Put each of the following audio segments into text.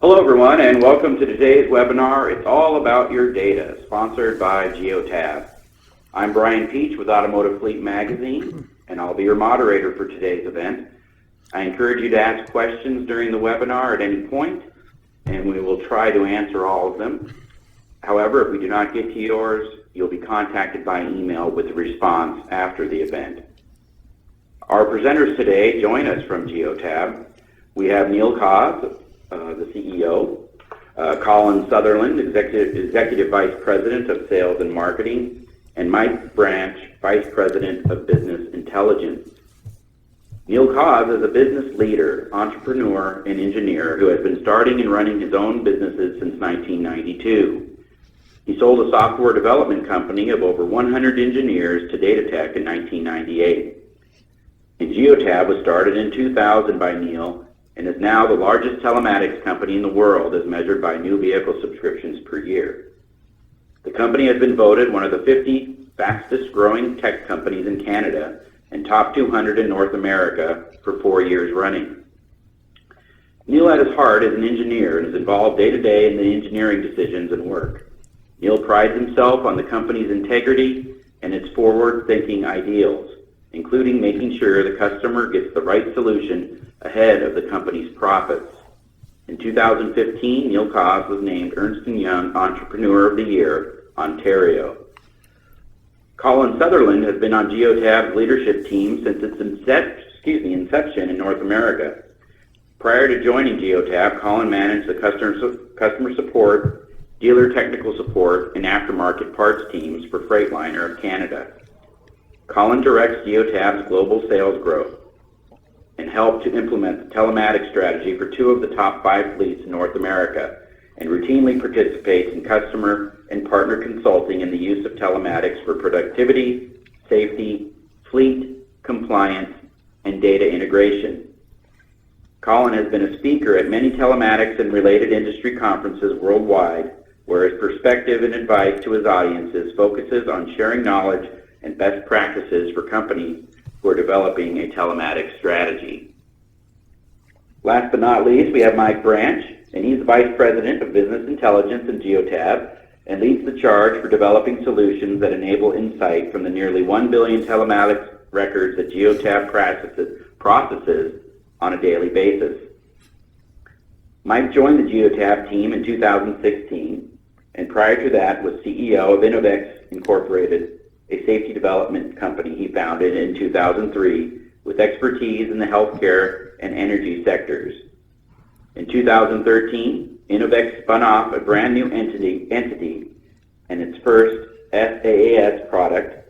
Hello everyone, and welcome to today's webinar, It's All About Your Data, sponsored by Geotab. I'm Brian Peach with Automotive Fleet magazine, and I'll be your moderator for today's event. I encourage you to ask questions during the webinar at any point, and we will try to answer all of them. However, if we do not get to yours, you'll be contacted by email with a response after the event. Our presenters today join us from Geotab. We have Neil Cawse, the CEO, Colin Sutherland, Executive Vice President of Sales and Marketing, and Mike Branch, Vice President of Business Intelligence. Neil Cawse is a business leader, entrepreneur, and engineer who has been starting and running his own businesses since 1992. He sold a software development company of over 100 engineers to Datatech in 1998. And Geotab was started in 2000 by Neil and is now the largest telematics company in the world as measured by new vehicle subscriptions per year. The company has been voted one of the 50 fastest growing tech companies in Canada and top 200 in North America for 4 years running. Neil at his heart is an engineer and is involved day to day in the engineering decisions and work. Neil prides himself on the company's integrity and its forward-thinking ideals, including making sure the customer gets the right solution ahead of the company's profits. In 2015, Neil Cawse was named Ernst & Young Entrepreneur of the Year, Ontario. Colin Sutherland has been on Geotab's leadership team since its inception in North America. Prior to joining Geotab, Colin managed the customer support, dealer technical support, and aftermarket parts teams for Freightliner of Canada. Colin directs Geotab's global sales growth and helped to implement the telematics strategy for 2 of the top 5 fleets in North America, and routinely participates in customer and partner consulting in the use of telematics for productivity, safety, fleet, compliance, and data integration. Colin has been a speaker at many telematics and related industry conferences worldwide, where his perspective and advice to his audiences focuses on sharing knowledge and best practices for companies who are developing a telematics strategy. Last but not least, we have Mike Branch, and he's the Vice President of Business Intelligence in Geotab and leads the charge for developing solutions that enable insight from the nearly 1 billion telematics records that Geotab processes on a daily basis. Mike joined the Geotab team in 2016, and prior to that was CEO of Innovex Incorporated, a safety development company he founded in 2003 with expertise in the healthcare and energy sectors. In 2013, Innovex spun off a brand new entity and its first SaaS product,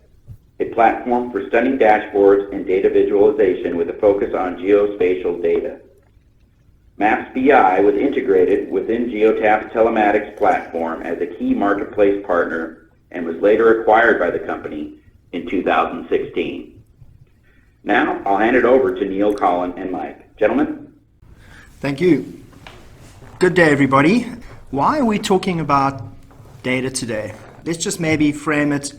a platform for stunning dashboards and data visualization with a focus on geospatial data. Maps BI was integrated within Geotab's telematics platform as a key marketplace partner and was later acquired by the company in 2016. Now, I'll hand it over to Neil, Colin, and Mike. Gentlemen? Thank you. Good day, everybody. Why are we talking about data today? Let's just maybe frame it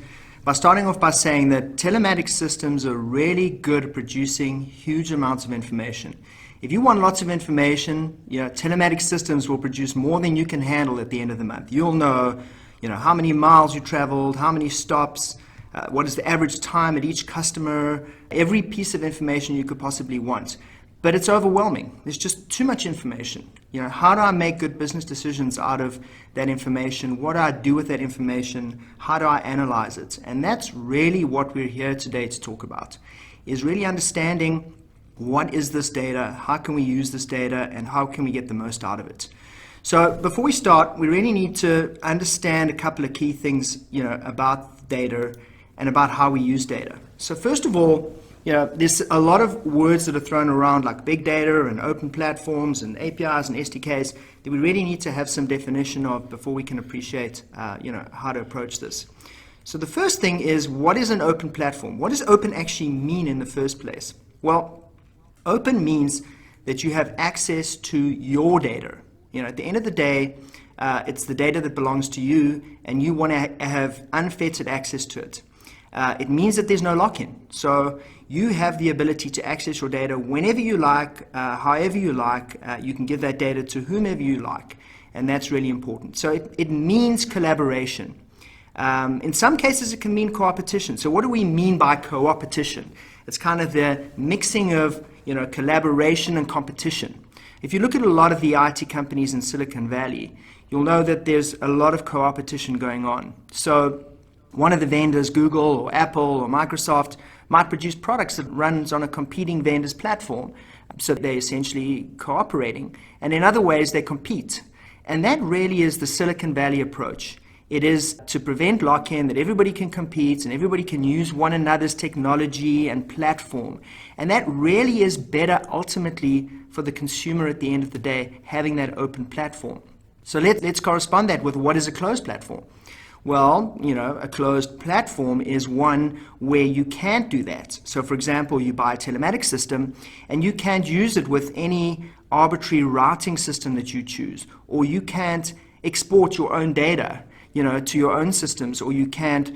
by starting off by saying that telematics systems are really good at producing huge amounts of information. If you want lots of information, telematics systems will produce more than you can handle at the end of the month. You'll know how many miles you traveled, how many stops, what is the average time at each customer, every piece of information you could possibly want. But it's overwhelming. There's just too much information. How do I make good business decisions out of that information? What do I do with that information? How do I analyze it? And that's really what we're here today to talk about, is really understanding what is this data, how can we use this data, and how can we get the most out of it. So before we start, we really need to understand a couple of key things, about data and about how we use data. So first of all, there's a lot of words that are thrown around like big data and open platforms and APIs and SDKs that we really need to have some definition of before we can appreciate, how to approach this. So the first thing is, what is an open platform? What does open actually mean in the first place? Well, open means that you have access to your data. At the end of the day, it's the data that belongs to you, and you want to have unfettered access to it. it means that there's no lock-in. So you have the ability to access your data whenever you like, however you like. You can give that data to whomever you like, and that's really important. So it means collaboration. In some cases, it can mean co-opetition. So what do we mean by co-opetition? It's kind of the mixing of collaboration and competition. If you look at a lot of the IT companies in Silicon Valley, you'll know that there's a lot of co-opetition going on. So one of the vendors, Google or Apple or Microsoft, might produce products that runs on a competing vendor's platform. So they're essentially cooperating. And in other ways, they compete. And that really is the Silicon Valley approach. It is to prevent lock-in, that everybody can compete and everybody can use one another's technology and platform. And that really is better ultimately for the consumer at the end of the day, having that open platform. So let's correspond that with what is a closed platform. Well, a closed platform is one where you can't do that. So, for example, you buy a telematics system and you can't use it with any arbitrary routing system that you choose, or you can't export your own data to your own systems, or you can't,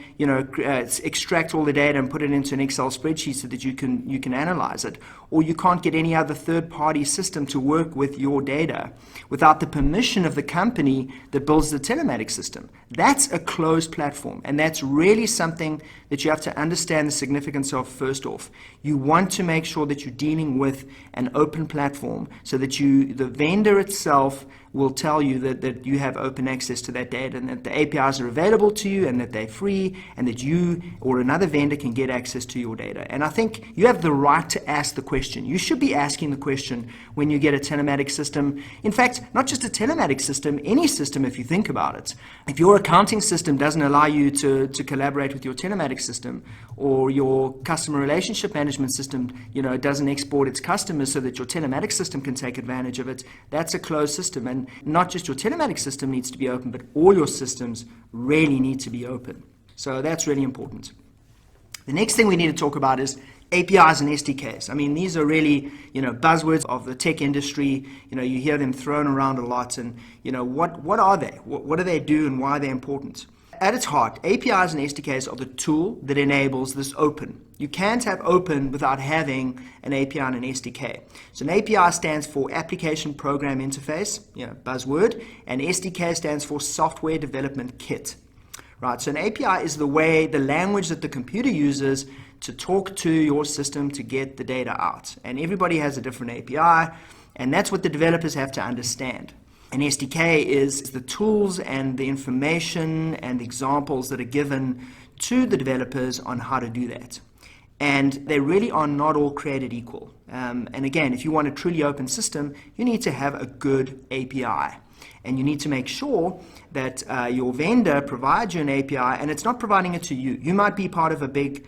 extract all the data and put it into an Excel spreadsheet so that you can analyze it, or you can't get any other third-party system to work with your data without the permission of the company that builds the telematics system. That's a closed platform, and that's really something that you have to understand the significance of. First off, you want to make sure that you're dealing with an open platform so that the vendor itself will tell you that you have open access to that data and that the APIs are available to you and that they're free and that you or another vendor can get access to your data. And I think you have the right to ask the question. You should be asking the question when you get a telematics system. In fact, not just a telematics system, any system if you think about it. If your accounting system doesn't allow you to collaborate with your telematics system, or your customer relationship management system, doesn't export its customers so that your telematics system can take advantage of it, that's a closed system. And not just your telematics system needs to be open, but all your systems really need to be open. So that's really important. The next thing we need to talk about is APIs and SDKs. I mean, these are really, buzzwords of the tech industry. You hear them thrown around a lot. And, what are they? What do they do and why are they important? At its heart, APIs and SDKs are the tool that enables this open. You can't have open without having an API and an SDK. So an API stands for Application Program Interface, buzzword, and SDK stands for Software Development Kit. Right, so an API is the language that the computer uses to talk to your system to get the data out. And everybody has a different API, and that's what the developers have to understand. An SDK is the tools and the information and examples that are given to the developers on how to do that. And they really are not all created equal. And again, if you want a truly open system, you need to have a good API. And you need to make sure that your vendor provides you an API, and it's not providing it to you. You might be part of a big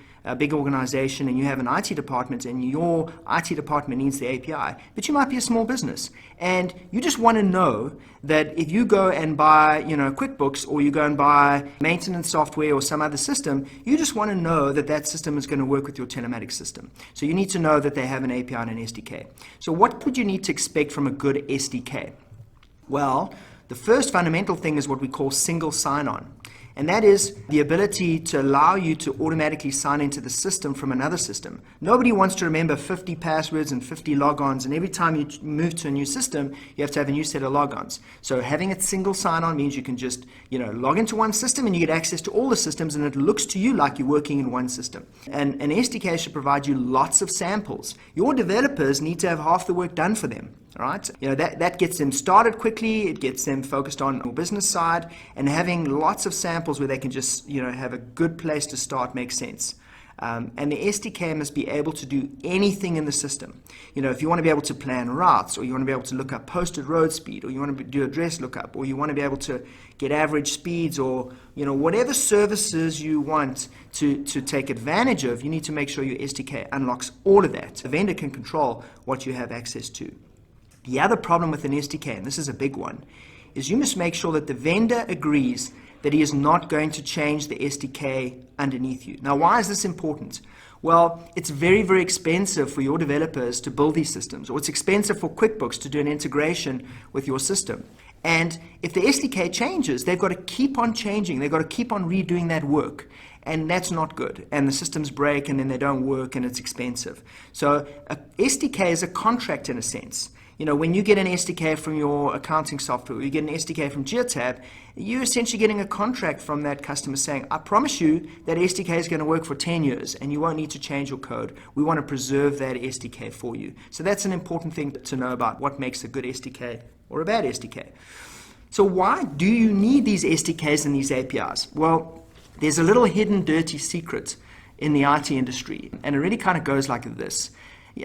organization and you have an IT department and your IT department needs the API, but you might be a small business and you just want to know that if you go and buy QuickBooks, or you go and buy maintenance software or some other system, you just want to know that system is going to work with your telematics system. So you need to know that they have an API and an SDK. So what would you need to expect from a good SDK? Well, the first fundamental thing is what we call single sign-on. And that is the ability to allow you to automatically sign into the system from another system. Nobody wants to remember 50 passwords and 50 logons, and every time you move to a new system, you have to have a new set of logons. So having a single sign-on means you can just log into one system and you get access to all the systems, and it looks to you like you're working in one system. And an SDK should provide you lots of samples. Your developers need to have half the work done for them. All right, that gets them started quickly. It gets them focused on your business side, and having lots of samples where they can just have a good place to start makes sense. And the SDK must be able to do anything in the system. If you want to be able to plan routes, or you want to be able to look up posted road speed, or you want to do address lookup, or you want to be able to get average speeds, or whatever services you want to take advantage of, you need to make sure your SDK unlocks all of that. The vendor can control what you have access to. The other problem with an SDK, and this is a big one, is you must make sure that the vendor agrees that he is not going to change the SDK underneath you. Now, why is this important? Well, it's very, very expensive for your developers to build these systems, or it's expensive for QuickBooks to do an integration with your system. And if the SDK changes, they've got to keep on changing. They've got to keep on redoing that work. And that's not good. And the systems break and then they don't work and it's expensive. So a SDK is a contract in a sense. When you get an SDK from your accounting software, or you get an SDK from Geotab, you're essentially getting a contract from that customer saying, I promise you that SDK is going to work for 10 years and you won't need to change your code. We want to preserve that SDK for you. So that's an important thing to know about what makes a good SDK or a bad SDK. So why do you need these SDKs and these APIs? Well, there's a little hidden dirty secret in the IT industry, and it really kind of goes like this.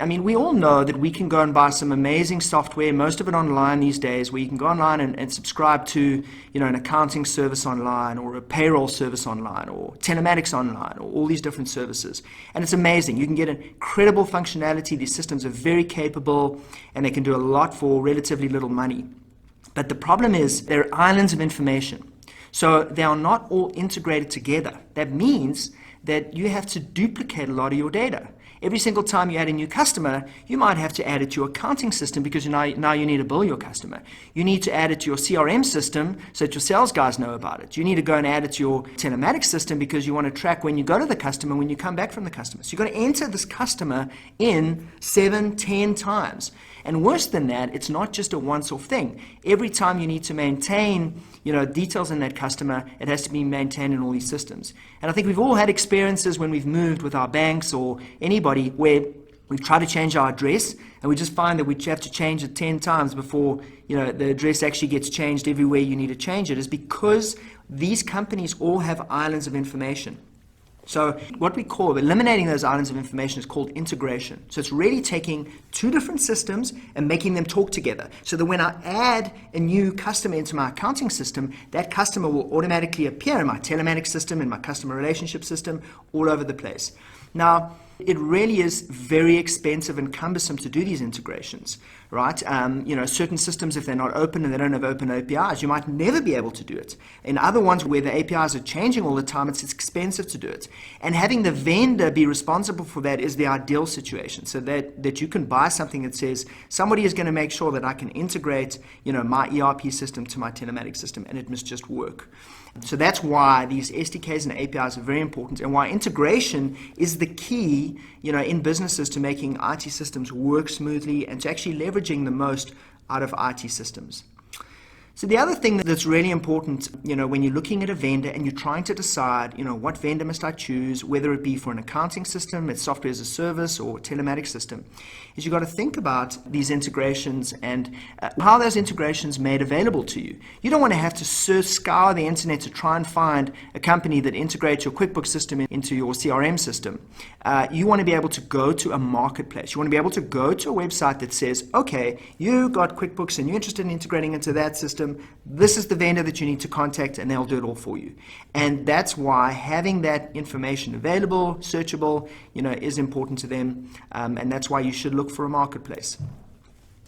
I mean, we all know that we can go and buy some amazing software, most of it online these days, where you can go online and subscribe to, an accounting service online, or a payroll service online, or telematics online, or all these different services. And it's amazing. You can get incredible functionality. These systems are very capable, and they can do a lot for relatively little money. But the problem is they're islands of information. So they are not all integrated together. That means that you have to duplicate a lot of your data. Every single time you add a new customer, you might have to add it to your accounting system because now you need to bill your customer. You need to add it to your CRM system so that your sales guys know about it. You need to go and add it to your telematics system because you want to track when you go to the customer, when you come back from the customer. So you've got to enter this customer in 7, 10 times. And worse than that, it's not just a once-off thing. Every time you need to maintain details in that customer, it has to be maintained in all these systems. And I think we've all had experiences when we've moved with our banks or anybody where we've tried to change our address and we just find that we have to change it 10 times before the address actually gets changed everywhere you need to change it, is because these companies all have islands of information. So what we call eliminating those islands of information is called integration. So it's really taking two different systems and making them talk together so that when I add a new customer into my accounting system, that customer will automatically appear in my telematics system, in my customer relationship system, all over the place. Now, it really is very expensive and cumbersome to do these integrations, right? Certain systems, if they're not open and they don't have open APIs, you might never be able to do it. In other ones where the APIs are changing all the time, it's expensive to do it. And having the vendor be responsible for that is the ideal situation, so that you can buy something that says, somebody is going to make sure that I can integrate, my ERP system to my telematics system, and it must just work. So that's why these SDKs and APIs are very important, and why integration is the key, in businesses to making IT systems work smoothly and to actually leveraging the most out of IT systems. So the other thing that's really important, when you're looking at a vendor and you're trying to decide, what vendor must I choose, whether it be for an accounting system, it's software as a service, or a telematics system, is you've got to think about these integrations and how those integrations made available to you. You don't want to have to scour the internet to try and find a company that integrates your QuickBooks system into your CRM system. You want to be able to go to a marketplace. You want to be able to go to a website that says, okay, you got QuickBooks and you're interested in integrating into that system. This is the vendor that you need to contact and they'll do it all for you. And that's why having that information available, searchable, is important to them. And that's why you should look for a marketplace.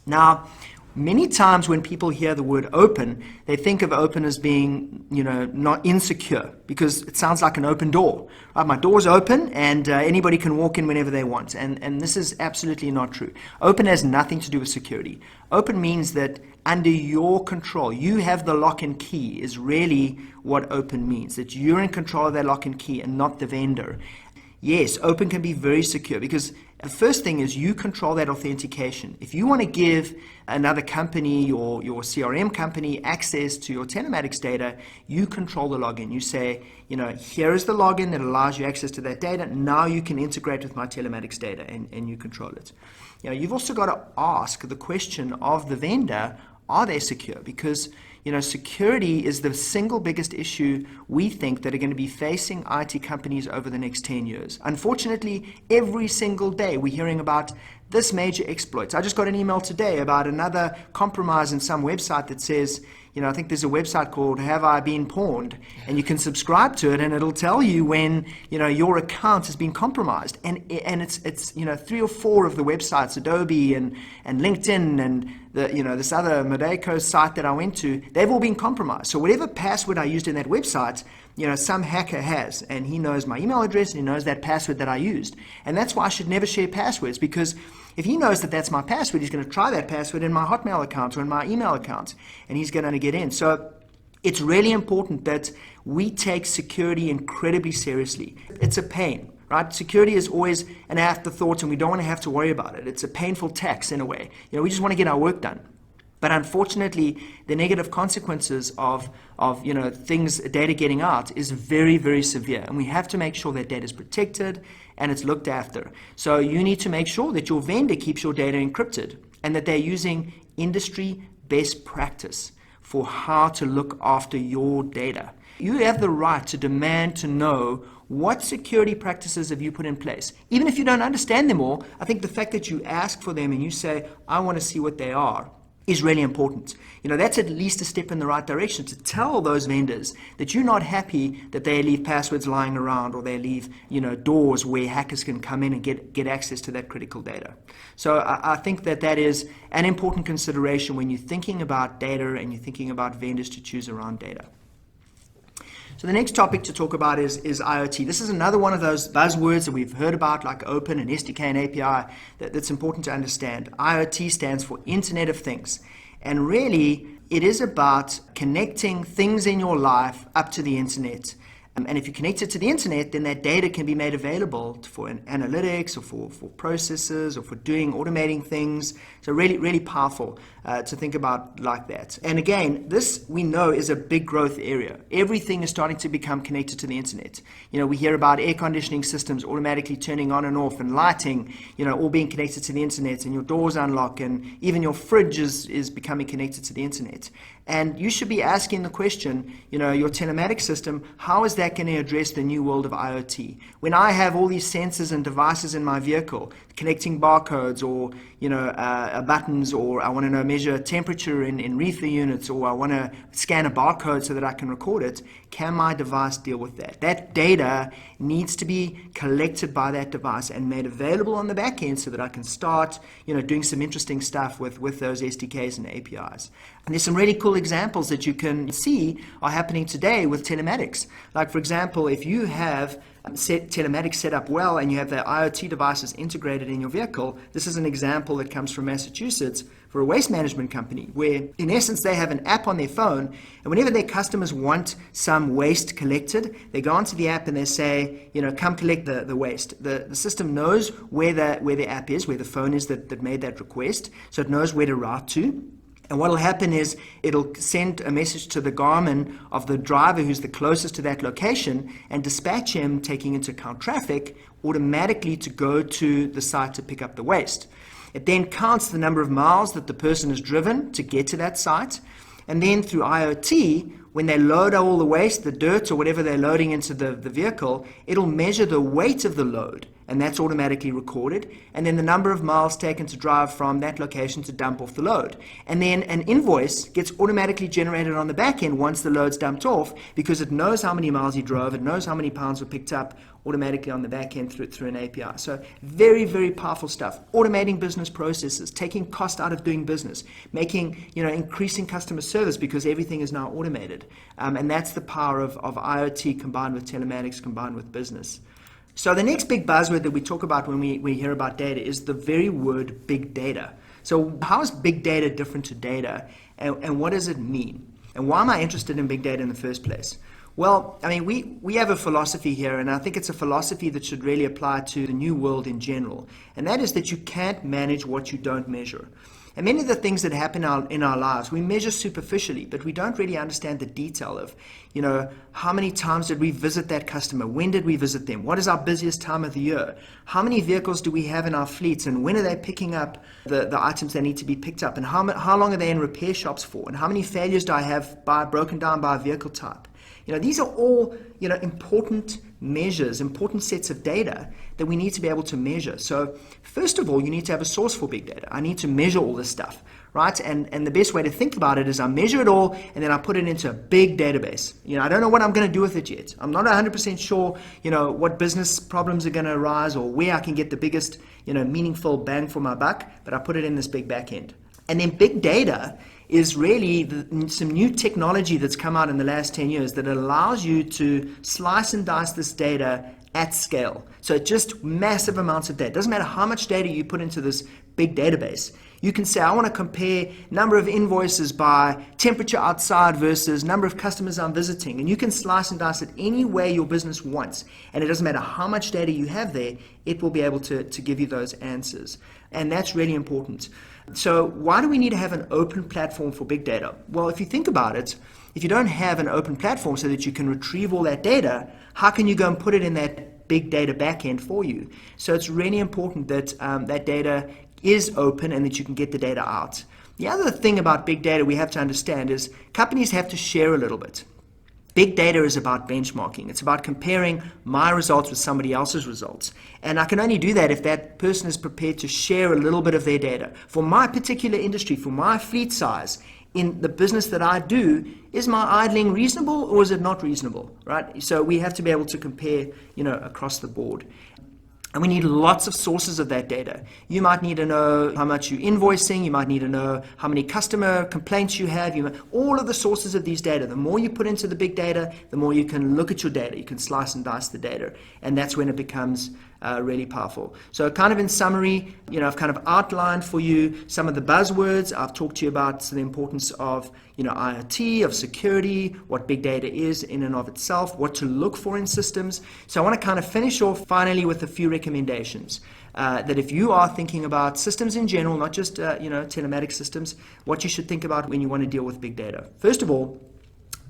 Now, many times when people hear the word open, they think of open as being, not insecure, because it sounds like an open door. Right? My door's open and anybody can walk in whenever they want. And this is absolutely not true. Open has nothing to do with security. Open means that under your control, you have the lock and key, is really what open means, that you're in control of that lock and key and not the vendor. Yes, open can be very secure because the first thing is you control that authentication. If you want to give another company or your CRM company access to your telematics data, you control the login. You say, here is the login that allows you access to that data. Now you can integrate with my telematics data and you control it. You've also got to ask the question of the vendor, are they secure? Because security is the single biggest issue we think that are going to be facing IT companies over the next 10 years. Unfortunately, every single day we're hearing about this major exploit. I just got an email today about another compromise in some website that says, I think there's a website called Have I Been Pawned? And you can subscribe to it and it'll tell you when, your account has been compromised. And it's 3 or 4 of the websites, Adobe and LinkedIn and this other Modeco site that I went to, they've all been compromised. So whatever password I used in that website, some hacker has, and he knows my email address and he knows that password that I used. And that's why I should never share passwords, because if he knows that that's my password, he's going to try that password in my Hotmail account or in my email account, and he's going to get in. So It's really important that we take security incredibly seriously. It's a pain, right? Security is always an afterthought, and we don't want to have to worry about it. It's a painful tax in a way. We just want to get our work done. But unfortunately, the negative consequences of data getting out is very, very severe. And we have to make sure that data is protected and it's looked after. So you need to make sure that your vendor keeps your data encrypted and that they're using industry best practice for how to look after your data. You have the right to demand to know what security practices have you put in place. Even if you don't understand them all, I think the fact that you ask for them and you say, I want to see what they are, is really important. That's at least a step in the right direction to tell those vendors that you're not happy that they leave passwords lying around or they leave, doors where hackers can come in and get access to that critical data. So I think that is an important consideration when you're thinking about data and you're thinking about vendors to choose around data. So the next topic to talk about is IoT. This is another one of those buzzwords that we've heard about, like open and SDK and API, that's important to understand. IoT stands for Internet of Things. And really, it is about connecting things in your life up to the internet. And if you connect it to the internet, then that data can be made available for analytics or for processes or for automating things. So really, really powerful to think about like that. And again, this we know is a big growth area. Everything is starting to become connected to the internet. We hear about air conditioning systems automatically turning on and off, and lighting, all being connected to the internet, and your doors unlock, and even your fridge is becoming connected to the internet. And you should be asking the question, your telematics system, how is that going to address the new world of IoT? When I have all these sensors and devices in my vehicle, connecting barcodes or, buttons, or I want to measure temperature in reefer units, or I want to scan a barcode so that I can record it, can my device deal with that? That data needs to be collected by that device and made available on the back end so that I can start, doing some interesting stuff with those SDKs and APIs. And there's some really cool examples that you can see are happening today with telematics. Like, for example, if you have telematics set up well and you have the IoT devices integrated in your vehicle, this is an example that comes from Massachusetts for a waste management company where, in essence, they have an app on their phone, and whenever their customers want some waste collected, they go onto the app and they say, come collect the waste. The system knows where the app is, where the phone is that made that request, so it knows where to route to. And what will happen is it'll send a message to the Garmin of the driver who's the closest to that location and dispatch him, taking into account traffic, automatically to go to the site to pick up the waste. It then counts the number of miles that the person has driven to get to that site. And then through IoT, when they load all the waste, the dirt or whatever they're loading into the vehicle, it'll measure the weight of the load, and that's automatically recorded, and then the number of miles taken to drive from that location to dump off the load. And then an invoice gets automatically generated on the back end once the load's dumped off, because it knows how many miles he drove, it knows how many pounds were picked up automatically on the back end through an API. So very, very powerful stuff. Automating business processes, taking cost out of doing business, making, increasing customer service because everything is now automated. And that's the power of IoT combined with telematics, combined with business. So the next big buzzword that we talk about when we hear about data is the very word big data. So how is big data different to data, and what does it mean? And why am I interested in big data in the first place? Well, we have a philosophy here, and I think it's a philosophy that should really apply to the new world in general, and that is that you can't manage what you don't measure. And many of the things that happen in our lives, we measure superficially, but we don't really understand the detail of, how many times did we visit that customer? When did we visit them? What is our busiest time of the year? How many vehicles do we have in our fleets? And when are they picking up the items that need to be picked up? And how long are they in repair shops for? And how many failures do I have broken down by a vehicle type? These are all, important measures, important sets of data that we need to be able to measure. So first of all, you need to have a source for big data. I need to measure all this stuff, right? And the best way to think about it is I measure it all and then I put it into a big database. I don't know what I'm going to do with it yet. I'm not 100% sure, what business problems are going to arise or where I can get the biggest, meaningful bang for my buck, but I put it in this big back end. And then big data is really some new technology that's come out in the last 10 years that allows you to slice and dice this data at scale. So just massive amounts of data. It doesn't matter how much data you put into this big database. You can say, I want to compare number of invoices by temperature outside versus number of customers I'm visiting. And you can slice and dice it any way your business wants. And it doesn't matter how much data you have there, it will be able to give you those answers. And that's really important. So why do we need to have an open platform for big data? Well, if you think about it, if you don't have an open platform so that you can retrieve all that data, how can you go and put it in that big data backend for you? So it's really important that that data is open and that you can get the data out. The other thing about big data we have to understand is companies have to share a little bit. Big data is about benchmarking. It's about comparing my results with somebody else's results. And I can only do that if that person is prepared to share a little bit of their data. For my particular industry, for my fleet size, in the business that I do, is my idling reasonable or is it not reasonable, right? So we have to be able to compare, across the board. And we need lots of sources of that data. You might need to know how much you're invoicing. You might need to know how many customer complaints you have. All of the sources of these data. The more you put into the big data, the more you can look at your data. You can slice and dice the data. And that's when it becomes really powerful. So kind of in summary, I've kind of outlined for you some of the buzzwords. I've talked to you about the importance of IoT, of security, what big data is in and of itself, what to look for in systems. So I want to kind of finish off finally with a few recommendations. That if you are thinking about systems in general, not just telematic systems, what you should think about when you want to deal with big data. First of all,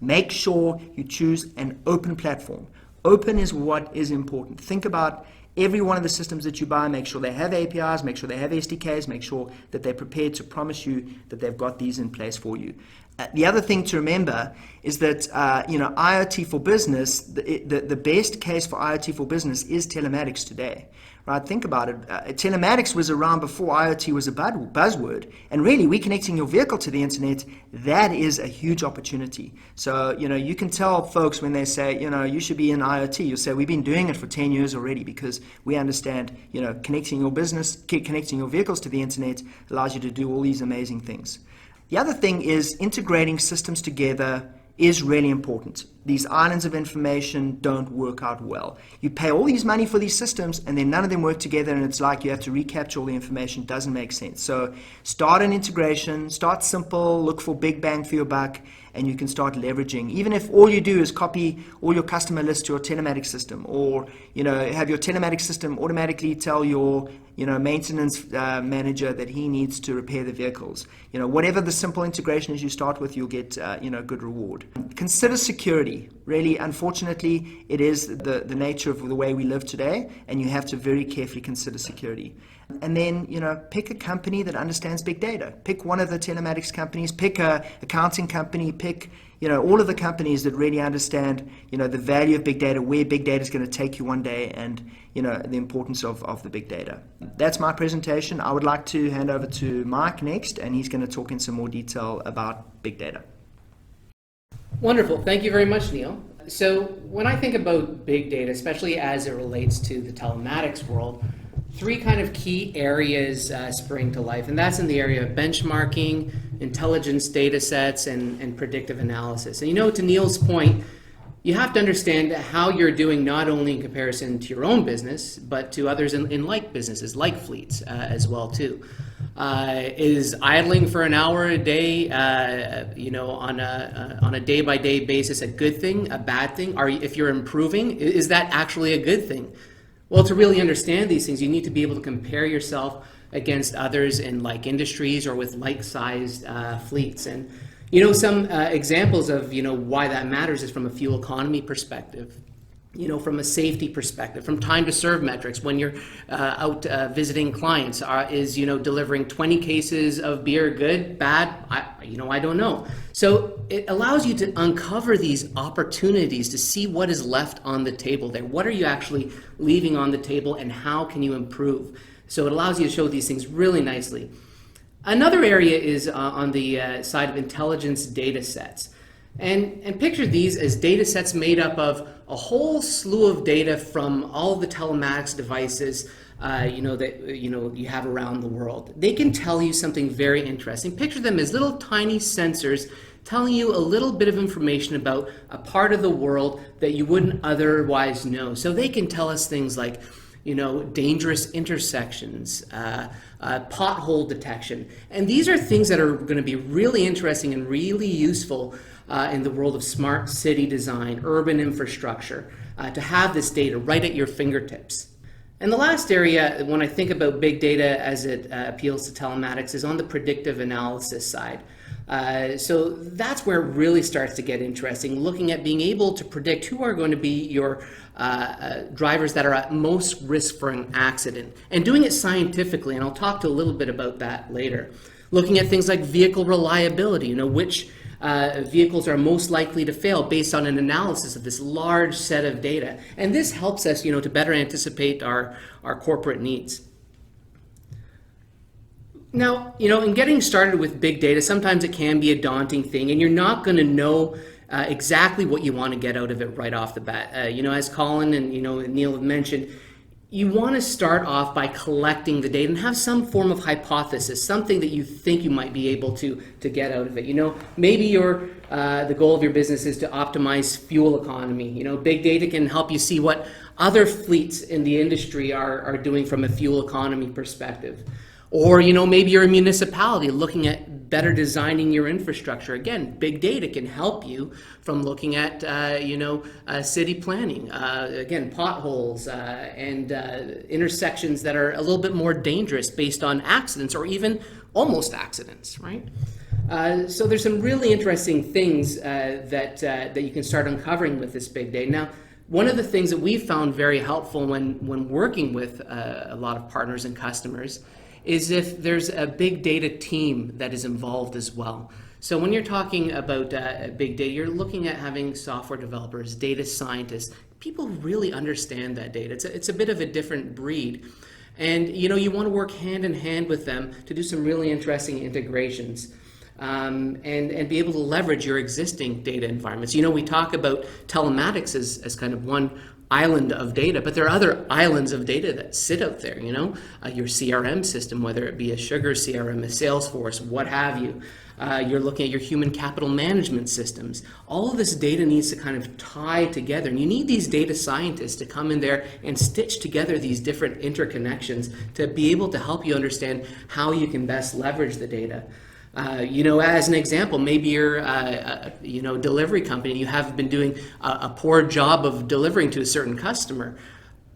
make sure you choose an open platform. Open is what is important. Think about every one of the systems that you buy. Make sure they have APIs, make sure they have SDKs, make sure that they're prepared to promise you that they've got these in place for you. The other thing to remember is that IoT for business, the best case for IoT for business is telematics today. Right? Think about it. Telematics was around before IoT was a buzzword. And really, reconnecting your vehicle to the internet, that is a huge opportunity. So, you can tell folks when they say, you should be in IoT, you'll say, we've been doing it for 10 years already because we understand, connecting your business, connecting your vehicles to the internet allows you to do all these amazing things. The other thing is integrating systems together is really important. These islands of information don't work out well. You pay all these money for these systems and then none of them work together and it's like you have to recapture all the information. Doesn't make sense. So start an integration, start simple, look for big bang for your buck, and you can start leveraging. Even if all you do is copy all your customer lists to your telematics system, or have your telematics system automatically tell your maintenance manager that he needs to repair the vehicles. Whatever the simple integration is you start with, you'll get good reward. Consider security. Really, unfortunately, it is the nature of the way we live today, and you have to very carefully consider security. And then, pick a company that understands big data. Pick one of the telematics companies, pick a accounting company, pick, all of the companies that really understand, the value of big data, where big data is going to take you one day, and, the importance of the big data. That's my presentation. I would like to hand over to Mike next, and he's going to talk in some more detail about big data. Wonderful. Thank you very much, Neil. So when I think about big data, especially as it relates to the telematics world, three kind of key areas spring to life, and that's in the area of benchmarking, intelligence data sets, and predictive analysis. And to Neil's point, you have to understand how you're doing not only in comparison to your own business, but to others in like businesses, like fleets as well too. Is idling for an hour a day, on a day-by-day basis a good thing, a bad thing? If you're improving, is that actually a good thing? Well, to really understand these things, you need to be able to compare yourself against others in like industries or with like-sized fleets. And some examples of why that matters is from a fuel economy perspective. From a safety perspective, from time to serve metrics, when you're out visiting clients, is delivering 20 cases of beer good, bad? I don't know. So it allows you to uncover these opportunities to see what is left on the table there. What are you actually leaving on the table, and how can you improve? So it allows you to show these things really nicely. Another area is on the side of intelligence data sets. And picture these as data sets made up of a whole slew of data from all the telematics devices you have around the world. They can tell you something very interesting. Picture them as little tiny sensors telling you a little bit of information about a part of the world that you wouldn't otherwise know. So they can tell us things like, dangerous intersections, pothole detection. And these are things that are going to be really interesting and really useful in the world of smart city design, urban infrastructure, to have this data right at your fingertips. And the last area, when I think about big data as it appeals to telematics, is on the predictive analysis side. So that's where it really starts to get interesting, looking at being able to predict who are going to be your drivers that are at most risk for an accident, and doing it scientifically, and I'll talk to a little bit about that later. Looking at things like vehicle reliability, which vehicles are most likely to fail based on an analysis of this large set of data. And this helps us, to better anticipate our corporate needs. Now, in getting started with big data, sometimes it can be a daunting thing, and you're not going to know exactly what you want to get out of it right off the bat. As Colin and Neil have mentioned, you want to start off by collecting the data and have some form of hypothesis, something that you think you might be able to get out of it. Maybe the goal of your business is to optimize fuel economy. Big data can help you see what other fleets in the industry are doing from a fuel economy perspective. Or, maybe you're a municipality looking at better designing your infrastructure. Again, big data can help you from looking at, city planning. Again, potholes and intersections that are a little bit more dangerous based on accidents or even almost accidents, right? So there's some really interesting things that you can start uncovering with this big data. Now, one of the things that we found very helpful when working with a lot of partners and customers is if there's a big data team that is involved as well. So when you're talking about big data, you're looking at having software developers, data scientists, people who really understand that data. It's a bit of a different breed. And you want to work hand in hand with them to do some really interesting integrations. And be able to leverage your existing data environments. We talk about telematics as kind of one island of data, but there are other islands of data that sit out there, your CRM system, whether it be a Sugar CRM, a Salesforce, what have you. You're looking at your human capital management systems. All of this data needs to kind of tie together, and you need these data scientists to come in there and stitch together these different interconnections to be able to help you understand how you can best leverage the data. As an example, maybe you're a delivery company and you have been doing a poor job of delivering to a certain customer.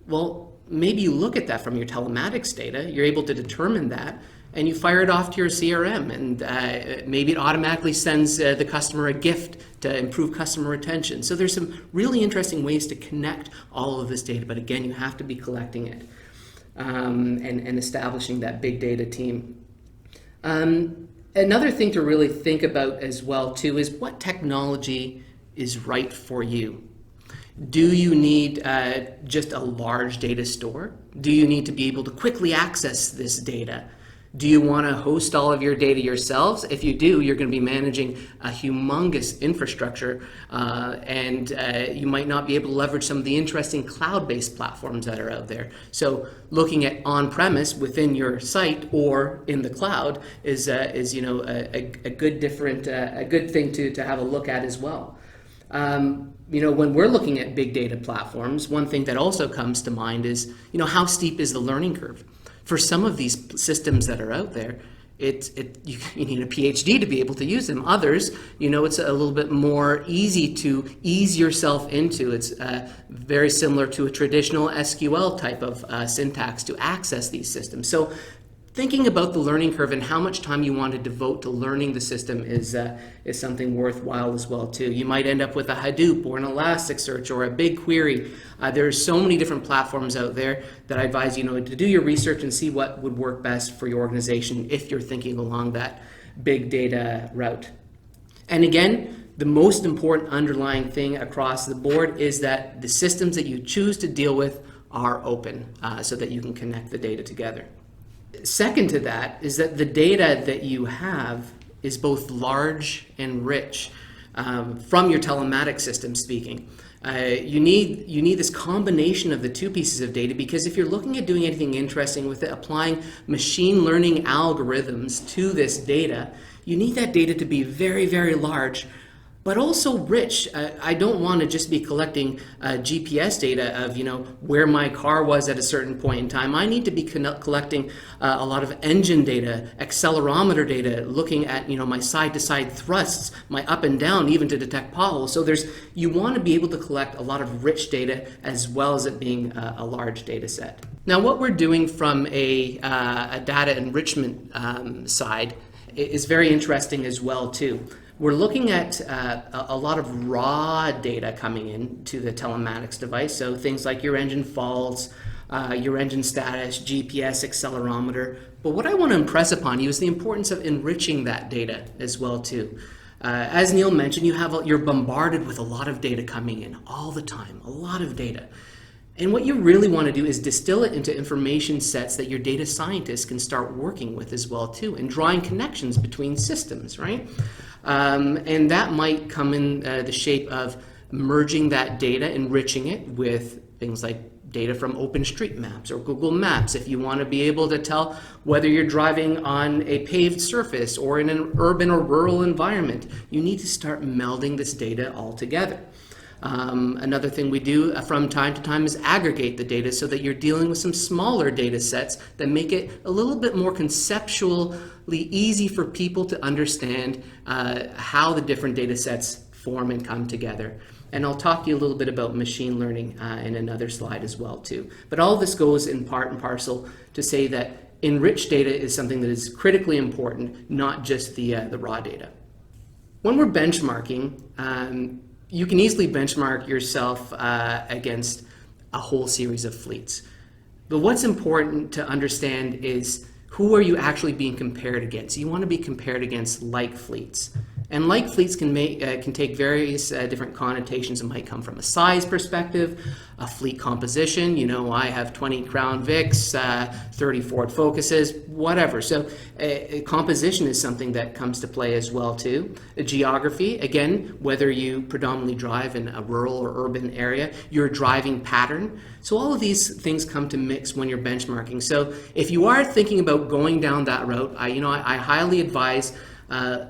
Well, maybe you look at that from your telematics data, you're able to determine that, and you fire it off to your CRM, and maybe it automatically sends the customer a gift to improve customer retention. So there's some really interesting ways to connect all of this data, but again, you have to be collecting it and establishing that big data team. Another thing to really think about as well too is what technology is right for you. Do you need just a large data store? Do you need to be able to quickly access this data? Do you want to host all of your data yourselves? If you do, you're going to be managing a humongous infrastructure, and you might not be able to leverage some of the interesting cloud-based platforms that are out there. So looking at on-premise within your site or in the cloud is a good thing to have a look at as well. When we're looking at big data platforms, one thing that also comes to mind is, how steep is the learning curve? For some of these systems that are out there, you need a PhD to be able to use them. Others, it's a little bit more easy to ease yourself into. It's very similar to a traditional SQL type of syntax to access these systems. So thinking about the learning curve and how much time you want to devote to learning the system is something worthwhile as well too. You might end up with a Hadoop or an Elasticsearch or a BigQuery. There are so many different platforms out there that I advise to do your research and see what would work best for your organization if you're thinking along that big data route. And again, the most important underlying thing across the board is that the systems that you choose to deal with are open so that you can connect the data together. Second to that is that the data that you have is both large and rich. from your telematics system speaking. You need this combination of the two pieces of data, because if you're looking at doing anything interesting with it, applying machine learning algorithms to this data, you need that data to be very, very large, but also rich. I don't want to just be collecting GPS data of, where my car was at a certain point in time. I need to be collecting a lot of engine data, accelerometer data, looking at, my side-to-side thrusts, my up and down, even to detect potholes. So you want to be able to collect a lot of rich data as well as it being a large data set. Now, what we're doing from a data enrichment side is very interesting as well, too. We're looking at a lot of raw data coming in to the telematics device, so things like your engine faults, your engine status, GPS, accelerometer. But what I want to impress upon you is the importance of enriching that data as well too. As Neil mentioned, you're bombarded with a lot of data coming in all the time, a lot of data. And what you really want to do is distill it into information sets that your data scientists can start working with as well too, and drawing connections between systems, right? And that might come in the shape of merging that data, enriching it with things like data from OpenStreetMaps or Google Maps. If you want to be able to tell whether you're driving on a paved surface or in an urban or rural environment, you need to start melding this data all together. Another thing we do from time to time is aggregate the data so that you're dealing with some smaller data sets that make it a little bit more conceptually easy for people to understand how the different data sets form and come together. And I'll talk to you a little bit about machine learning in another slide as well too. But all this goes in part and parcel to say that enriched data is something that is critically important, not just the raw data. When we're benchmarking, you can easily benchmark yourself against a whole series of fleets. But what's important to understand is who are you actually being compared against? You want to be compared against like fleets. And like fleets can take various different connotations. It might come from a size perspective, a fleet composition. I have 20 Crown Vics, 30 Ford Focuses, whatever. So composition is something that comes to play as well too. Geography, again, whether you predominantly drive in a rural or urban area, your driving pattern. So all of these things come to mix when you're benchmarking. So if you are thinking about going down that route, I highly advise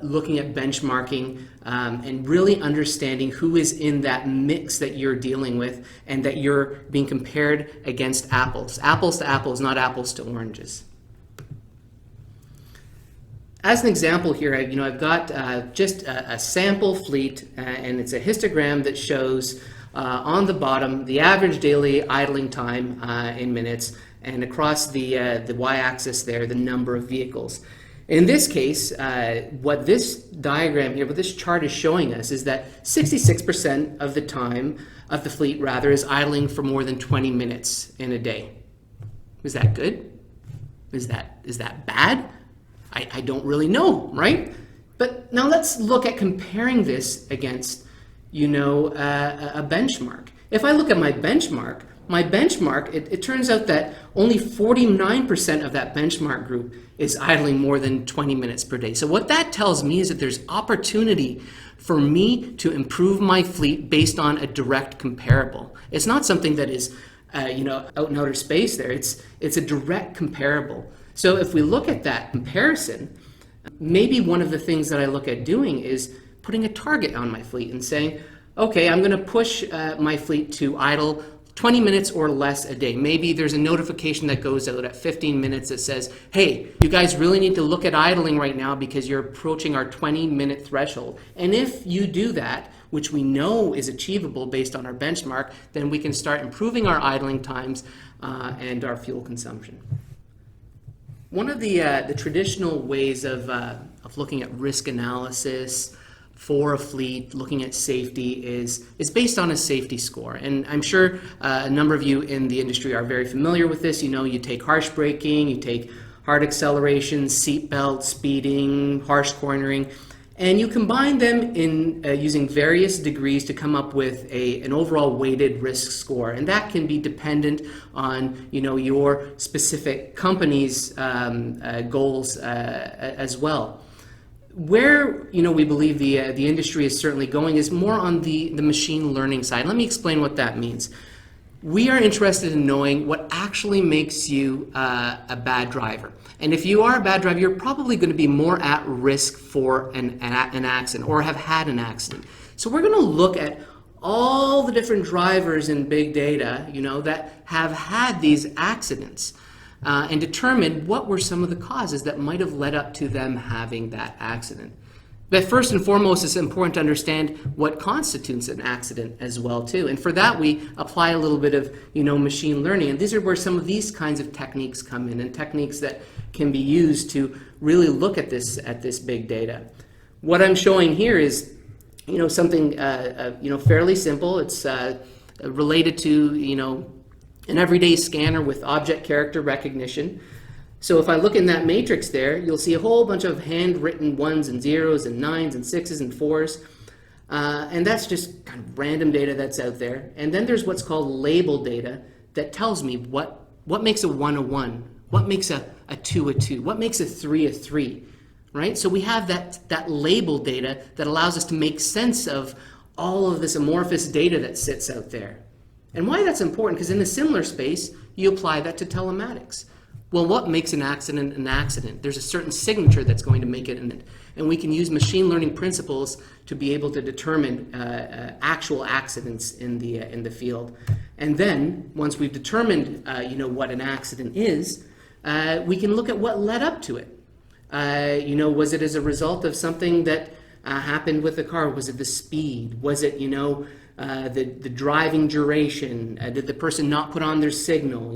looking at benchmarking and really understanding who is in that mix that you're dealing with and that you're being compared against apples. Apples to apples, not apples to oranges. As an example here, I've got just a sample fleet, and it's a histogram that shows on the bottom the average daily idling time in minutes, and across the y-axis there, the number of vehicles. In this case, what this diagram here, what this chart is showing us is that 66% of the time of the fleet, rather, is idling for more than 20 minutes in a day. Is that good? Is that bad? I don't really know, right? But now let's look at comparing this against, a benchmark. If I look at my benchmark, it turns out that only 49% of that benchmark group is idling more than 20 minutes per day. So what that tells me is that there's opportunity for me to improve my fleet based on a direct comparable. It's not something that is, out in outer space there. It's a direct comparable. So if we look at that comparison, maybe one of the things that I look at doing is putting a target on my fleet and saying, okay, I'm going to push my fleet to idle 20 minutes or less a day. Maybe there's a notification that goes out at 15 minutes that says, hey, you guys really need to look at idling right now because you're approaching our 20-minute threshold. And if you do that, which we know is achievable based on our benchmark, then we can start improving our idling times and our fuel consumption. One of the traditional ways of looking at risk analysis for a fleet, looking at safety, is based on a safety score. And I'm sure a number of you in the industry are very familiar with this. You take harsh braking, you take hard acceleration, seat belt, speeding, harsh cornering, and you combine them in using various degrees to come up with an overall weighted risk score. And that can be dependent on your specific company's goals as well. Where we believe the industry is certainly going is more on the machine learning side. Let me explain what that means. We are interested in knowing what actually makes you a bad driver. And if you are a bad driver, you're probably going to be more at risk for an accident or have had an accident. So we're going to look at all the different drivers in big data, that have had these accidents, and determine what were some of the causes that might have led up to them having that accident. But first and foremost, it's important to understand what constitutes an accident as well too. And for that, we apply a little bit of machine learning. And these are where some of these kinds of techniques come in, and techniques that can be used to really look at this big data. What I'm showing here is something fairly simple. It's related to an everyday scanner with object character recognition. So if I look in that matrix there, you'll see a whole bunch of handwritten 1s and 0s and 9s and 6s and 4s. And that's just kind of random data that's out there. And then there's what's called label data that tells me what makes a 1 a 1, what makes a 2 a 2, what makes a 3 a 3, right? So we have that label data that allows us to make sense of all of this amorphous data that sits out there. And why that's important, because in a similar space, you apply that to telematics. Well, what makes an accident an accident? There's a certain signature that's going to make it, and we can use machine learning principles to be able to determine actual accidents in the field. And then, once we've determined what an accident is, we can look at what led up to it. Was it as a result of something that happened with the car? Was it the speed? Was it the driving duration? Did the person not put on their signal?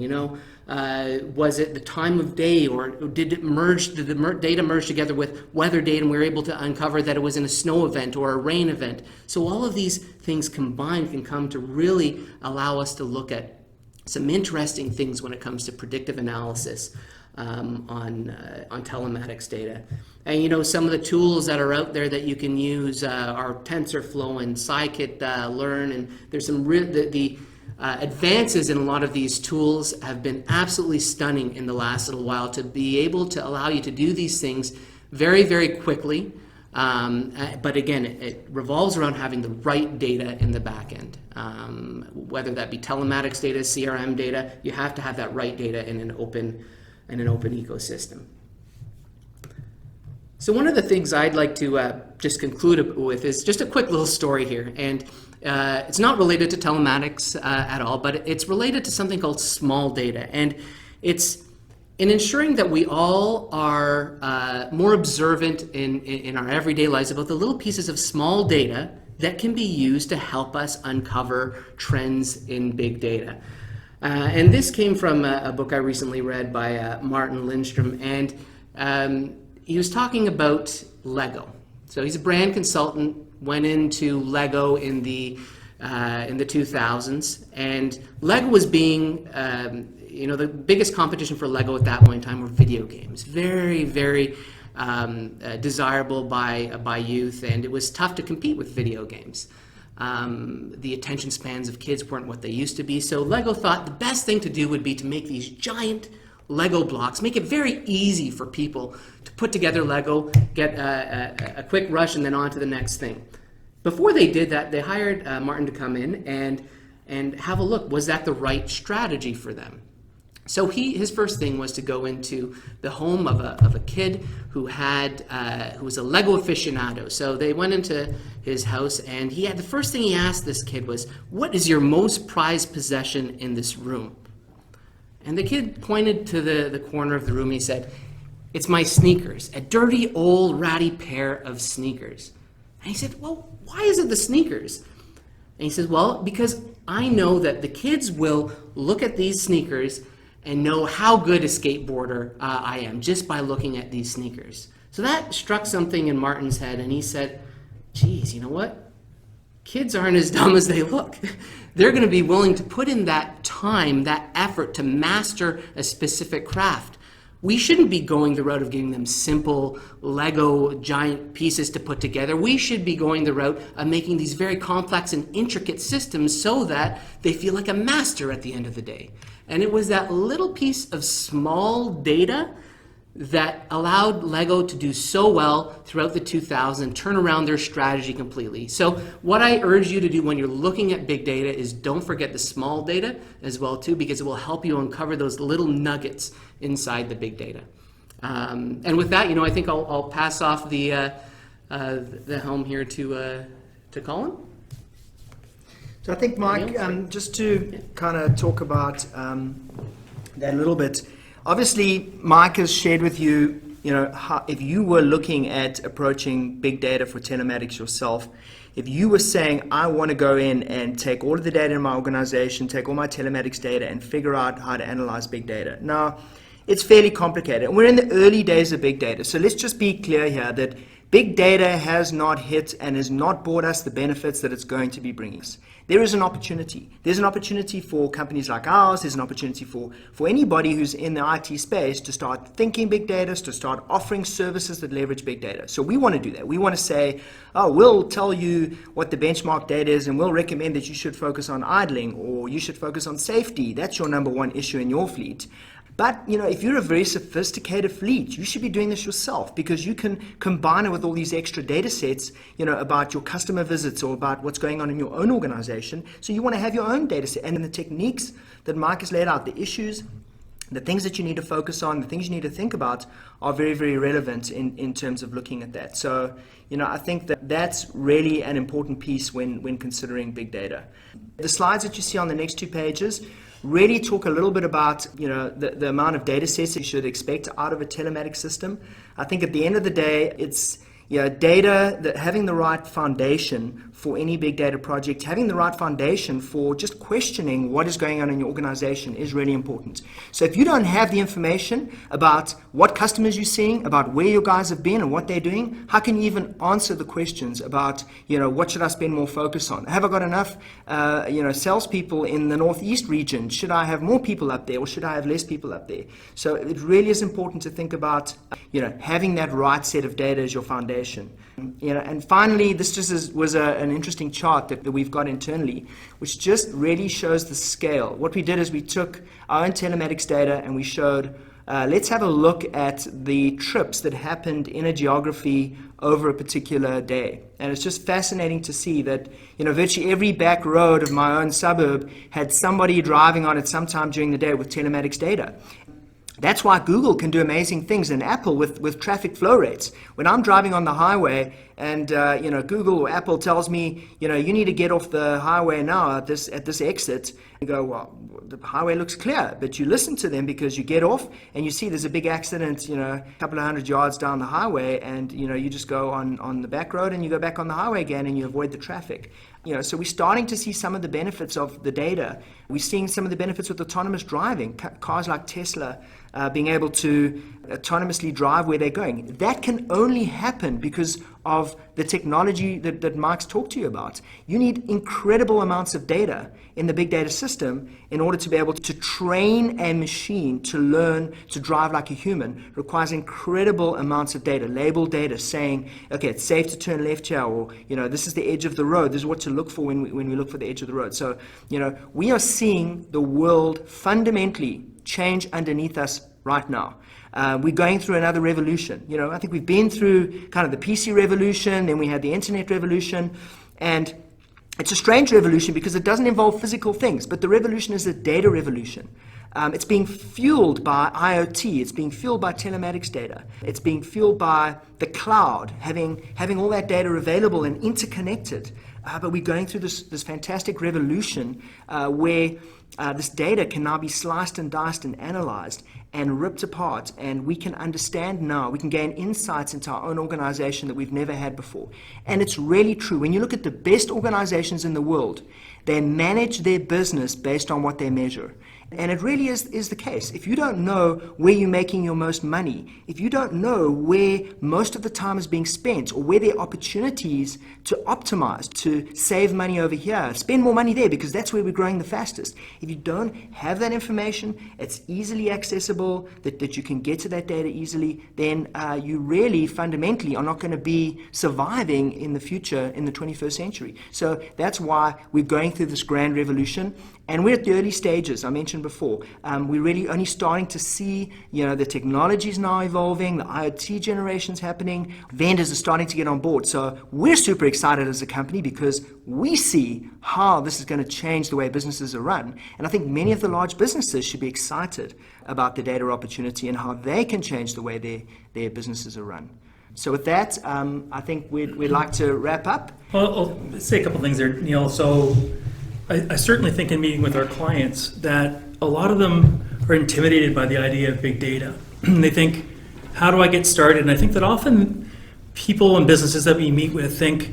Was it the time of day, or did the data merge together with weather data, and we were able to uncover that it was in a snow event or a rain event? So all of these things combined can come to really allow us to look at some interesting things when it comes to predictive analysis on telematics data. And some of the tools that are out there that you can use are TensorFlow and scikit-learn, and there's some the advances in a lot of these tools have been absolutely stunning in the last little while to be able to allow you to do these things very, very quickly. But again, it revolves around having the right data in the back end. Whether that be telematics data, CRM data, you have to have that right data in an open ecosystem. So one of the things I'd like to just conclude with is just a quick little story here. And it's not related to telematics at all, but it's related to something called small data. And it's in ensuring that we all are more observant in our everyday lives about the little pieces of small data that can be used to help us uncover trends in big data. And this came from a book I recently read by Martin Lindstrom, and he was talking about Lego. So he's a brand consultant, went into Lego in the 2000s, and Lego was being, the biggest competition for Lego at that point in time were video games. Very, very desirable by youth, and it was tough to compete with video games. The attention spans of kids weren't what they used to be, so Lego thought the best thing to do would be to make these giant Lego blocks, make it very easy for people to put together Lego, get a quick rush, and then on to the next thing. Before they did that, they hired Martin to come in and have a look. Was that the right strategy for them? So his first thing was to go into the home of a kid who was a Lego aficionado. So they went into his house, and the first thing he asked this kid was, "What is your most prized possession in this room?" And the kid pointed to the corner of the room. He said, "It's my sneakers, a dirty old ratty pair of sneakers." And he said, "Well, why is it the sneakers?" And he says, "Well, because I know that the kids will look at these sneakers and know how good a skateboarder I am just by looking at these sneakers." So that struck something in Martin's head, and he said, "Geez, you know what? Kids aren't as dumb as they look. They're going to be willing to put in that time, that effort to master a specific craft. We shouldn't be going the route of giving them simple Lego giant pieces to put together. We should be going the route of making these very complex and intricate systems so that they feel like a master at the end of the day." And it was that little piece of small data that allowed Lego to do so well throughout the 2000s, turn around their strategy completely. So what I urge you to do when you're looking at big data is don't forget the small data as well too, because it will help you uncover those little nuggets inside the big data. And with that, I think I'll pass off the helm here to Colin. So I think, Mike, just to kind of talk about that a little bit. Obviously, Mike has shared with you, how, if you were looking at approaching big data for telematics yourself, if you were saying, I want to go in and take all of the data in my organization, take all my telematics data and figure out how to analyze big data. Now, it's fairly complicated. And we're in the early days of big data. So let's just be clear here that big data has not hit and has not brought us the benefits that it's going to be bringing us. There is an opportunity. There's an opportunity for companies like ours. There's an opportunity for anybody who's in the IT space to start thinking big data, to start offering services that leverage big data. So we want to do that. We want to say, we'll tell you what the benchmark data is, and we'll recommend that you should focus on idling or you should focus on safety. That's your number one issue in your fleet. But, if you're a very sophisticated fleet, you should be doing this yourself, because you can combine it with all these extra data sets, about your customer visits or about what's going on in your own organization. So you want to have your own data set. And the techniques that Mike has laid out, the issues, the things that you need to focus on, the things you need to think about are very, very relevant in terms of looking at that. So, I think that that's really an important piece when considering big data. The slides that you see on the next two pages really talk a little bit about the amount of data sets you should expect out of a telematics system. I think at the end of the day, it's data, that having the right foundation for any big data project, having the right foundation for just questioning what is going on in your organization is really important. So if you don't have the information about what customers you're seeing, about where your guys have been and what they're doing, how can you even answer the questions about, what should I spend more focus on? Have I got enough, salespeople in the Northeast region? Should I have more people up there, or should I have less people up there? So it really is important to think about, having that right set of data as your foundation. And finally, this just was an interesting chart that we've got internally, which just really shows the scale. What we did is we took our own telematics data and we showed, let's have a look at the trips that happened in a geography over a particular day. And it's just fascinating to see that, virtually every back road of my own suburb had somebody driving on it sometime during the day with telematics data. That's why Google can do amazing things, and Apple with traffic flow rates. When I'm driving on the highway and Google or Apple tells me, you need to get off the highway now at this exit, you go, well, the highway looks clear, but you listen to them because you get off and you see there's a big accident, a couple of 100 yards down the highway, and you just go on the back road and you go back on the highway again and you avoid the traffic. So we're starting to see some of the benefits of the data. We're seeing some of the benefits with autonomous driving, cars like Tesla being able to autonomously drive where they're going. That can only happen because of the technology that Mike's talked to you about. You need incredible amounts of data in the big data system in order to be able to train a machine to learn to drive like a human. It requires incredible amounts of data, labeled data saying, okay, it's safe to turn left here, or this is the edge of the road. This is what to look for when we look for the edge of the road. So, we are seeing the world fundamentally change underneath us right now. We're going through another revolution. I think we've been through kind of the PC revolution, then we had the internet revolution, and it's a strange revolution because it doesn't involve physical things, but the revolution is a data revolution. It's being fueled by IoT. It's being fueled by telematics data. It's being fueled by the cloud, having all that data available and interconnected. But we're going through this fantastic revolution where this data can now be sliced and diced and analyzed and ripped apart, and we can understand now, we can gain insights into our own organization that we've never had before. And it's really true. When you look at the best organizations in the world, they manage their business based on what they measure. And it really is the case. If you don't know where you're making your most money, if you don't know where most of the time is being spent, or where there are opportunities to optimize, to save money over here, spend more money there because that's where we're growing the fastest. If you don't have that information, it's easily accessible, that you can get to that data easily, then you really fundamentally are not going to be surviving in the future in the 21st century. So that's why we're going through this grand revolution. And we're at the early stages, I mentioned before. We're really only starting to see, the technology's now evolving, the IoT generation's happening, vendors are starting to get on board. So we're super excited as a company because we see how this is going to change the way businesses are run. And I think many of the large businesses should be excited about the data opportunity and how they can change the way their businesses are run. So with that, I think we'd like to wrap up. Well, I'll say a couple things there, Neil. So I certainly think in meeting with our clients that a lot of them are intimidated by the idea of big data. They think, how do I get started? And I think that often people and businesses that we meet with think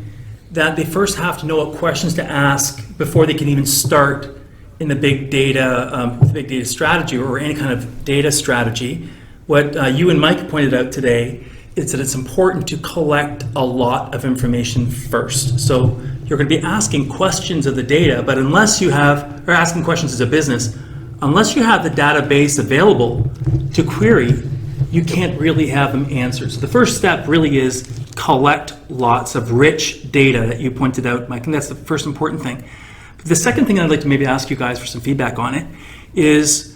that they first have to know what questions to ask before they can even start in the big data strategy or any kind of data strategy. What you and Mike pointed out today is that it's important to collect a lot of information first. So you're going to be asking questions of the data, but unless you have, or asking questions as a business, unless you have the database available to query, you can't really have them answered. So the first step really is collect lots of rich data that you pointed out, Mike, and that's the first important thing. But the second thing I'd like to maybe ask you guys for some feedback on it is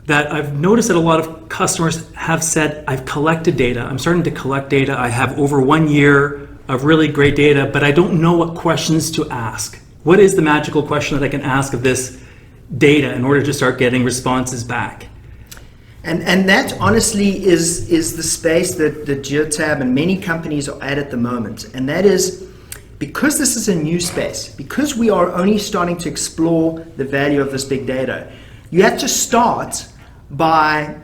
that I've noticed that a lot of customers have said, I've collected data, I'm starting to collect data, I have over 1 year of really great data, but I don't know what questions to ask. What is the magical question that I can ask of this data in order to start getting responses back? And that honestly is the space that Geotab and many companies are at the moment. And that is because this is a new space, because we are only starting to explore the value of this big data, you have to start by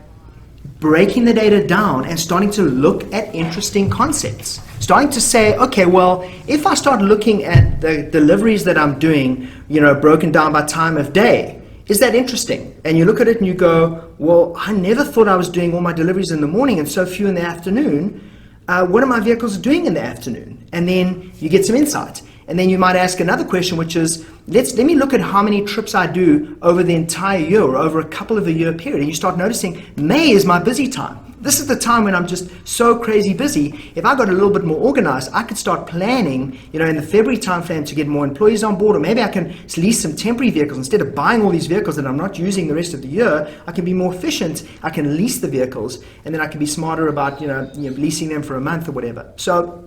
breaking the data down and starting to look at interesting concepts. Starting to say, okay, well, if I start looking at the deliveries that I'm doing, broken down by time of day, is that interesting? And you look at it and you go, well, I never thought I was doing all my deliveries in the morning and so few in the afternoon. What are my vehicles doing in the afternoon? And then you get some insight. And then you might ask another question, which is, let me look at how many trips I do over the entire year or over a couple of a year period. And you start noticing May is my busy time. This is the time when I'm just so crazy busy. If I got a little bit more organized, I could start planning, in the February timeframe to get more employees on board, or maybe I can lease some temporary vehicles. Instead of buying all these vehicles that I'm not using the rest of the year, I can be more efficient. I can lease the vehicles, and then I can be smarter about, leasing them for a month or whatever. So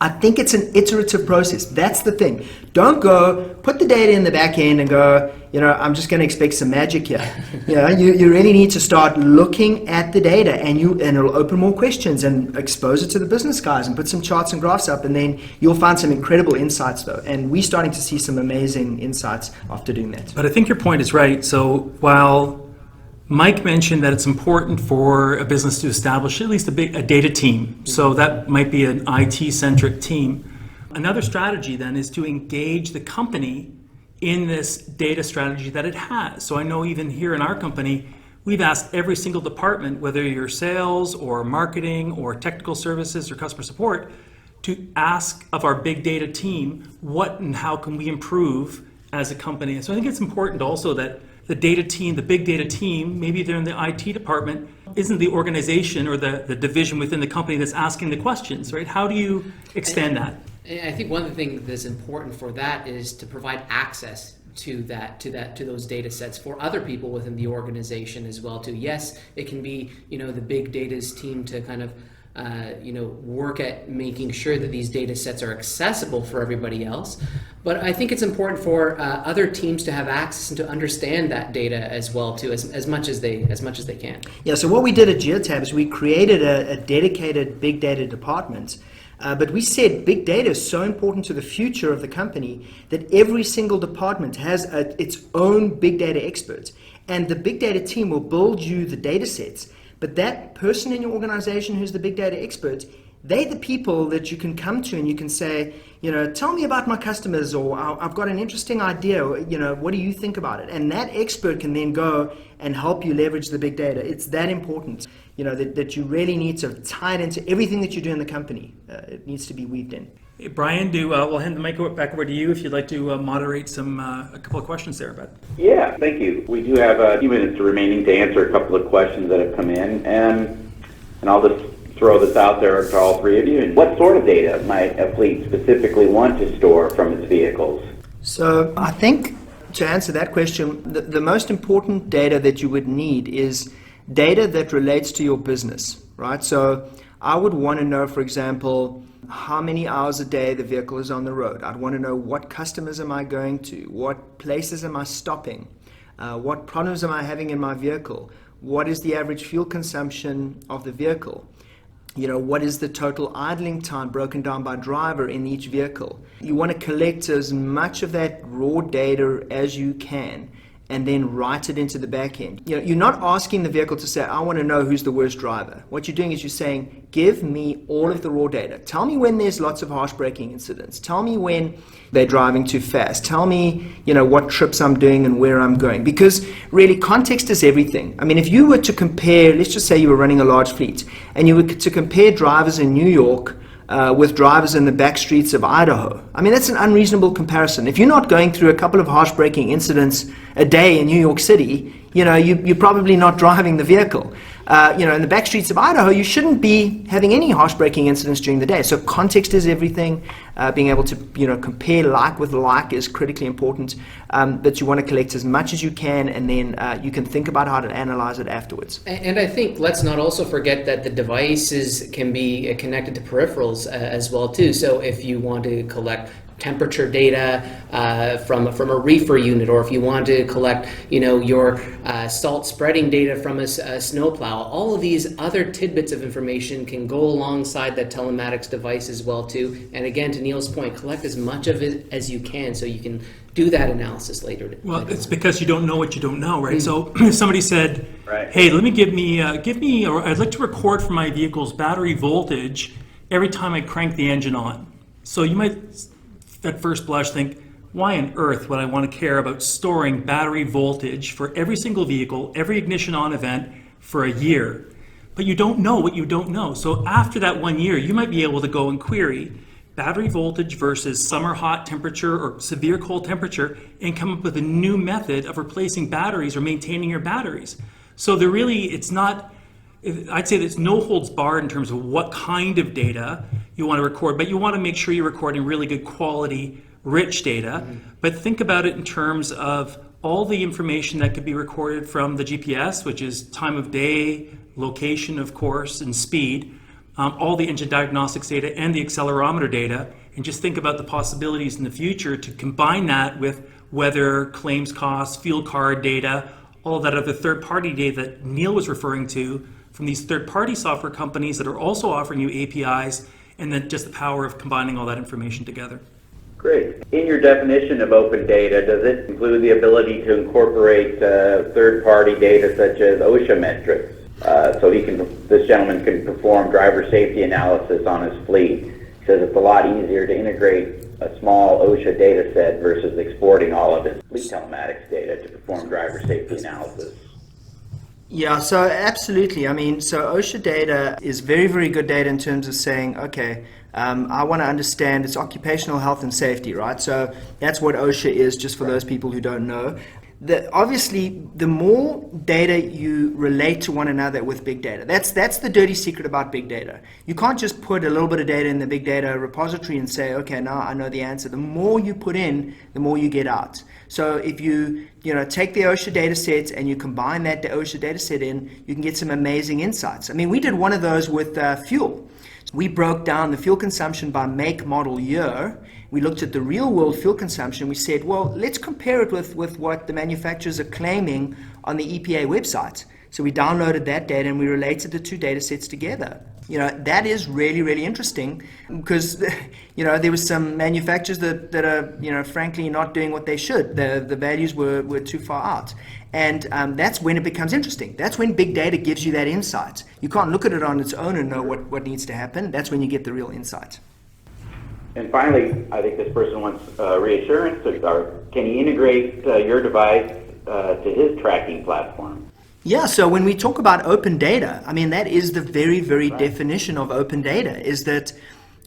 I think it's an iterative process. That's the thing. Don't go put the data in the back end and go, I'm just going to expect some magic here. You really need to start looking at the data, and it'll open more questions and expose it to the business guys and put some charts and graphs up, and then you'll find some incredible insights though. And we're starting to see some amazing insights after doing that. But I think your point is right. So while Mike mentioned that it's important for a business to establish at least a data team. So that might be an IT-centric team. Another strategy then is to engage the company in this data strategy that it has. So I know even here in our company, we've asked every single department, whether you're sales or marketing or technical services or customer support, to ask of our big data team, what and how can we improve as a company. And so I think it's important also that the data team, the big data team, maybe they're in the IT department, isn't the organization or the division within the company that's asking the questions, right? How do you expand that? I think one of the things that's important for that is to provide access to those data sets for other people within the organization as well too. Yes, it can be, the big data's team to kind of work at making sure that these data sets are accessible for everybody else. But I think it's important for other teams to have access and to understand that data as well too, as much as they can. Yeah. So what we did at Geotab is we created a dedicated big data department. But we said big data is so important to the future of the company that every single department has its own big data expert. And the big data team will build you the data sets. But that person in your organization who's the big data expert, they're the people that you can come to and you can say, tell me about my customers, or I've got an interesting idea, what do you think about it? And that expert can then go and help you leverage the big data. It's that important, that you really need to tie it into everything that you do in the company. It needs to be weaved in. Hey, Brian, we'll hand the mic back over to you if you'd like to moderate a couple of questions there. But Yeah, thank you. We do have a few minutes remaining to answer a couple of questions that have come in, and I'll just throw this out there to all three of you. And what sort of data might a fleet specifically want to store from its vehicles? So I think to answer that question, the most important data that you would need is data that relates to your business, right? So I would want to know, for example, how many hours a day the vehicle is on the road. I'd want to know what customers am I going to, what places am I stopping, what problems am I having in my vehicle, what is the average fuel consumption of the vehicle. What is the total idling time broken down by driver in each vehicle? You want to collect as much of that raw data as you can and then write it into the back end. You're not asking the vehicle to say, I want to know who's the worst driver. What you're doing is you're saying, give me all of the raw data. Tell me when there's lots of harsh braking incidents. Tell me when they're driving too fast. Tell me, what trips I'm doing and where I'm going. Because really, context is everything. I mean, if you were to compare, let's just say you were running a large fleet, and you were to compare drivers in New York with drivers in the back streets of Idaho. I mean, that's an unreasonable comparison. If you're not going through a couple of harsh braking incidents a day in New York City, you're probably not driving the vehicle. In the back streets of Idaho, you shouldn't be having any harsh braking incidents during the day. So context is everything. Being able to, compare like with like is critically important. But you want to collect as much as you can, and then you can think about how to analyze it afterwards. And I think let's not also forget that the devices can be connected to peripherals as well too. So if you want to collect temperature data from a reefer unit, or if you want to collect, your salt spreading data from a snowplow, all of these other tidbits of information can go alongside that telematics device as well too. And again, to Neil's point, collect as much of it as you can so you can do that analysis later. Well, it's because you don't know what you don't know, right? So if somebody said, hey, give me, or I'd like to record from my vehicle's battery voltage every time I crank the engine on. So you might, at first blush, think, why on earth would I want to care about storing battery voltage for every single vehicle, every ignition on event for a year? But you don't know what you don't know. So after that 1 year, you might be able to go and query battery voltage versus summer hot temperature or severe cold temperature and come up with a new method of replacing batteries or maintaining your batteries. So it's not, I'd say there's no holds barred in terms of what kind of data you want to record, but you want to make sure you're recording really good quality, rich data. But think about it in terms of all the information that could be recorded from the GPS, which is time of day, location, of course, and speed, all the engine diagnostics data and the accelerometer data, and just think about the possibilities in the future to combine that with weather, claims costs, fuel card data, all that other third-party data that Neil was referring to from these third-party software companies that are also offering you APIs, and then just the power of combining all that information together. Great. In your definition of open data, does it include the ability to incorporate third-party data such as OSHA metrics? So this gentleman can perform driver safety analysis on his fleet. He says it's a lot easier to integrate a small OSHA data set versus exporting all of his fleet telematics data to perform driver safety analysis. Yeah, so absolutely. I mean, so OSHA data is very, very good data in terms of saying, okay, I want to understand it's occupational health and safety, right? So that's what OSHA is, just for those people who don't know. Obviously, the more data you relate to one another with big data, that's the dirty secret about big data. You can't just put a little bit of data in the big data repository and say, okay, now I know the answer. The more you put in, the more you get out. So if you take the OSHA data set and you combine that OSHA data set in, you can get some amazing insights. I mean, we did one of those with fuel. We broke down the fuel consumption by make, model, year. We looked at the real world fuel consumption. We said, well, let's compare it with what the manufacturers are claiming on the EPA website. So we downloaded that data and we related the two data sets together. That is really, really interesting because, there was some manufacturers that are, frankly, not doing what they should. The values were too far out. And that's when it becomes interesting. That's when big data gives you that insight. You can't look at it on its own and know what needs to happen. That's when you get the real insight. And finally, I think this person wants reassurance. Can he integrate your device to his tracking platform? Yeah, so when we talk about open data, I mean, that is the very, very definition of open data, is that,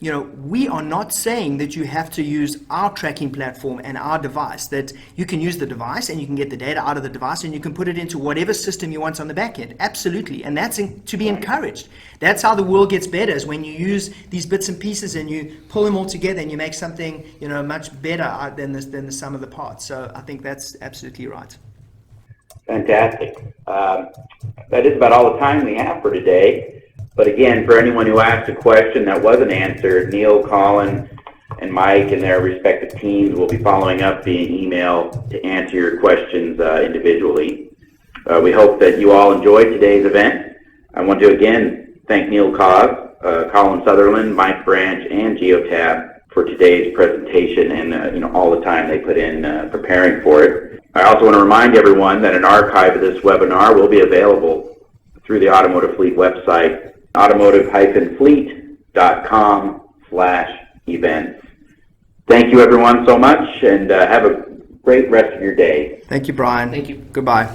we are not saying that you have to use our tracking platform and our device, that you can use the device and you can get the data out of the device and you can put it into whatever system you want on the back end. Absolutely. And that's to be encouraged. That's how the world gets better, is when you use these bits and pieces and you pull them all together and you make something, much better than the sum of the parts. So I think that's absolutely right. Fantastic. That is about all the time we have for today. But again, for anyone who asked a question that wasn't answered, Neil, Colin, and Mike and their respective teams will be following up via email to answer your questions individually. We hope that you all enjoyed today's event. I want to again thank Neil Cawse, Colin Sutherland, Mike Branch, and Geotab for today's presentation and all the time they put in preparing for it. I also want to remind everyone that an archive of this webinar will be available through the Automotive Fleet website, automotive-fleet.com/events. Thank you everyone so much, and have a great rest of your day. Thank you, Brian. Thank you. Goodbye.